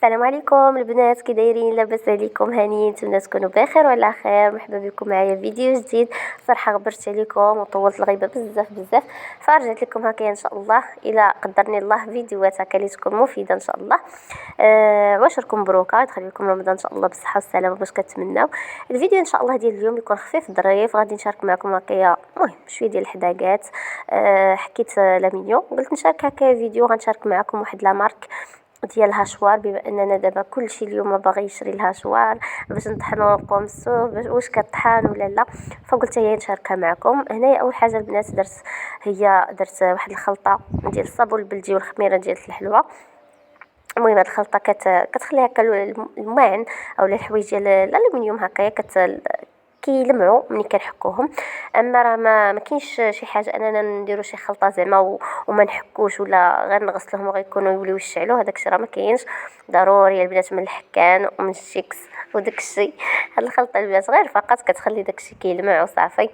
السلام عليكم البنات، كي دايرين؟ لاباس عليكم؟ هانيين؟ نتمنى تكونوا بخير وعلى خير. مرحبا بكم معايا فيديو جديد. صراحه غبرت عليكم وطولت الغيبه بزاف، فرجعت لكم هكا ان شاء الله الى قدرني الله فيديوهات هكا اللي تكون مفيده ان شاء الله. عواشركم مبروكه، يدخل لكم رمضان ان شاء الله بالصحه والسلامه باش كتمناو. الفيديو ان شاء الله ديال اليوم يكون خفيف ظريف، غادي نشارك معكم هكايا المهم شويه ديال الحداقات. حكيت لامينيو قلت نشارك هكا فيديو، غنشارك معكم واحد لا مارك ديال الهاشوار، بما اننا دابا كلشي اليوم باغي يشري الهاشوار باش نطحنوا القمصو واش كطحان ولا لا، فقلت هي نشاركها معكم. هنايا اول حاجه البنات درت واحد الخلطه ديال الصابون البلدي والخميره ديال الحلوى. المهم هاد الخلطه كتخلي هكا الماعن او الحوايج ديال الالومنيوم هكايا كيلمعوا ملي كنحكوهم. اما راه ما كاينش شي حاجه اننا نديروا شي خلطه زعما وما نحكوش ولا غير نغسلوهم وغيكونوا يوليو يشعلوا، هذاك الشيء راه ما كاينش. ضروري البنات من الحكان ومن الشيكس وداك الشيء. هاد الخلطه البنات غير فقط كتخلي داك الشيء كيلمع وصافي.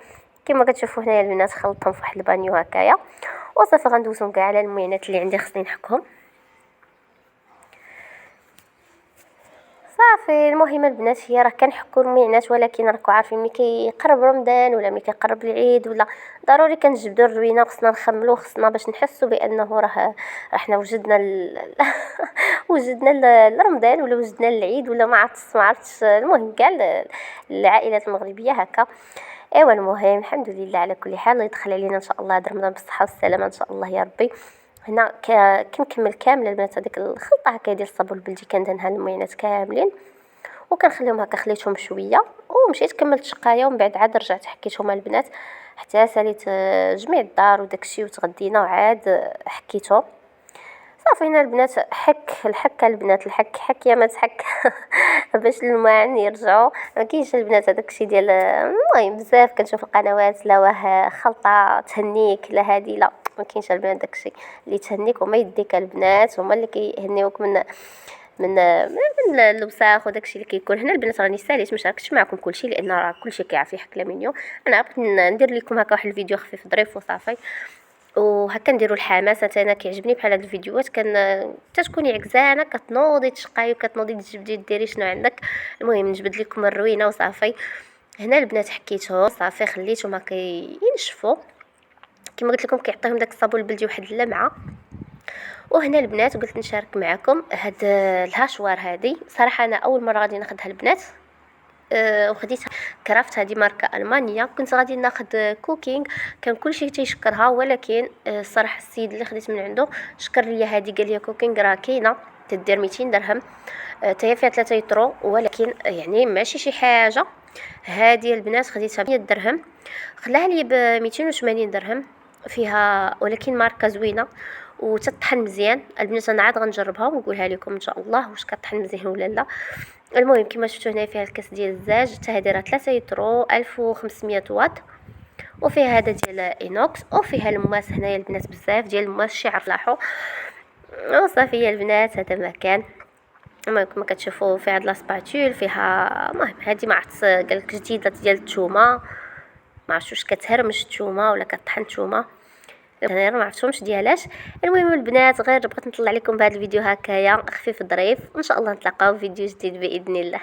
كما كتشوفوا هنايا البنات خلطتهم في واحد البانيو هكايا وصافي. غندوزهم كاع على المعينات اللي عندي خصني نحكهم صافي. المهم البنات هي راه كنحكوا المعينات، ولكن راكم عارفين ملي كيقرب رمضان ولا ملي كيقرب العيد ولا ضروري كنجبدوا الروينه وخصنا نخملوا، خصنا باش نحسوا بانه راه حنا وجدنا وجدنا لرمضان ولا وجدنا العيد ولا ما عرفتش المهم كاع العائلات المغربيه هكا. ايوا المهم الحمد لله على كل حال، الله يدخل علينا ان شاء الله هذا رمضان بالصحه والسلامه ان شاء الله يا ربي. هنا كنكمل كامل البنات هذيك الخلطه هكا ديال الصابون البلدي، كندهنها المعينات كاملين وكنخليهم هكا، خليتهم شويه ومشيت كملت شقايه، ومن بعد عاد رجعت حكيتهم البنات حتى ساليت جميع الدار وداكشي وتغدينا وعاد حكيتهم صافي. هنا البنات الحك البنات الحك يا ما تحك باش الماعن يرجعوا. ما كاينش البنات هذاك الشيء ديال المهم بزاف كنشوف القنوات لا واه خلطه تهنيك لا هادي لا، ما كاينش البنات داك الشيء اللي تهنيك وما يديك. البنات هما اللي كيهنيوك من الوساخ وداك الشيء اللي كيكون هنا. البنات راني ساليت ما شاركتش معكم كلشي لان راه كلشي كيعرف يحك لامينيو. انا بغيت ندير لكم هكا واحد الفيديو خفيف ظريف وصافي، وهكا نديروا الحماسه. انا كيعجبني بحال هاد الفيديوهات تتكوني عكزانه كتنوضي تشقاي وكتنوضي تجبدي ديري شنو عندك. المهم نجبد لكم الروينه وصافي. هنا البنات حكيتهم صافي خليتهم هكا ينشفوا كما قلت لكم، كيعطيهم داك الصابون البلدي واحد اللمعه. وهنا البنات قلت نشارك معكم هاد الهاشوار هذه. صراحه انا اول مره غادي ناخذها البنات، وخديت كرافت هذه ماركه المانيا. كنت غادي ناخذ كوكينغ، كان كلشي تيشكرها، ولكن الصراحه السيد اللي خديت من عنده شكر لي هذه، قال لي كوكينغ راه كاينه تدير 200 درهم، حتى هي فيها 3 يطرو، ولكن يعني ماشي شي حاجه. هذه البنات خديتها ب 100 درهم، خلاها لي ب 280 درهم فيها، ولكن ماركه زوينه وتطحن مزيان. البنات انا عاد غنجربها ونقولها لكم ان شاء الله واش كطحن مزيان ولا لا. المهم كما شفتوا هنا فيها الكاس ديال الزاج، حتى هذه راه 3 يطرو 1500 واط، وفيها هذا ديال اينوكس، وفيها الماس هنايا البنات بزاف ديال الماس شي عرفلاحو وصافي. يا البنات هذا ما كان. المهم كما كتشوفوا فيها هاد لاسباتول فيها، المهم هذه ما عرفت قالك جديده ديال الثومه، ما عرفتش واش كتهرمش الثومه ولا كطحن الثومه، انا ما عرفتهمش ديالاش. المهم البنات غير بغيت نطلع لكم بهذا الفيديو هكايا خفيف ظريف، وان شاء الله نتلاقاو في فيديو جديد باذن الله.